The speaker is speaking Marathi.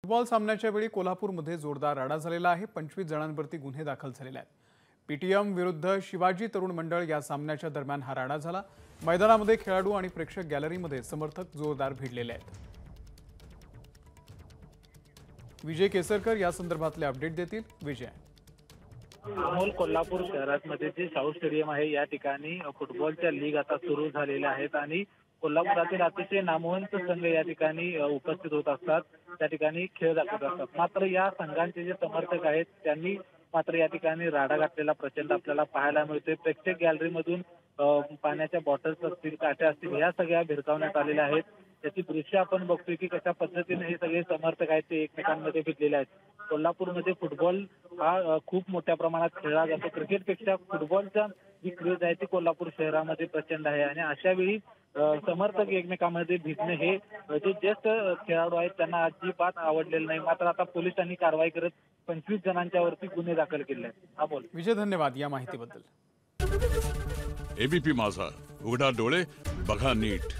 फुटबॉल सामन्याच्या वेळी कोल्हापूरमध्ये जोरदार राडा झालेला आहे। 25 जणांवरती गुन्हे दाखल झालेले आहेत। पीटीएम विरुद्ध शिवाजी तरुण मंडळ या सामन्याच्या दरम्यान हा राडा झाला। मैदानामध्ये खेळाडू आणि प्रेक्षक गॅलरीमध्ये समर्थक जोरदार भिडलेले आहेत। विजय केसरकर या संदर्भातले अपडेट देतील। विजय, अमोल, कोल्हापूर शहरामध्ये जे शाहू स्टेडियम आहे या ठिकाणी फुटबॉलच्या लीग आता सुरू झालेल्या आहेत आणि कोल्हापुरातील अतिशय नामवंत संघ या ठिकाणी उपस्थित होत असतात, त्या ठिकाणी खेळ दाखवत असतात। मात्र या संघांचे जे समर्थक आहेत त्यांनी मात्र या ठिकाणी राडा घातलेला प्रचंड आपल्याला पाहायला मिळतोय। प्रेक्षक गॅलरीमधून पाण्याच्या बॉटल्स असतील, काट्या असतील, या सगळ्या भिरकावण्यात आलेल्या आहेत। त्याची दृश्य आपण बघतोय की कशा पद्धतीने हे सगळे समर्थक आहेत ते एकमेकांमध्ये भिडलेले आहेत। कोल्हापूरमध्ये फुटबॉल हा खूप मोठ्या प्रमाणात खेळला जातो। क्रिकेटपेक्षा फुटबॉलचा जी क्रेज आहे ती कोल्हापूर शहरामध्ये प्रचंड आहे आणि अशा वेळी समर्थक एकमेकांमध्ये भिडणे हे जे ज्येष्ठ खेळाडू आहेत त्यांना अजिबात आवडलेलं नाही। मात्र आता पोलिसांनी कारवाई करत 25 जणांच्या वरती गुन्हे दाखल केले आहेत। हा बोल विजय, धन्यवाद या माहितीबद्दल। एबीपी माझा, उघडा डोळे बघा नीट।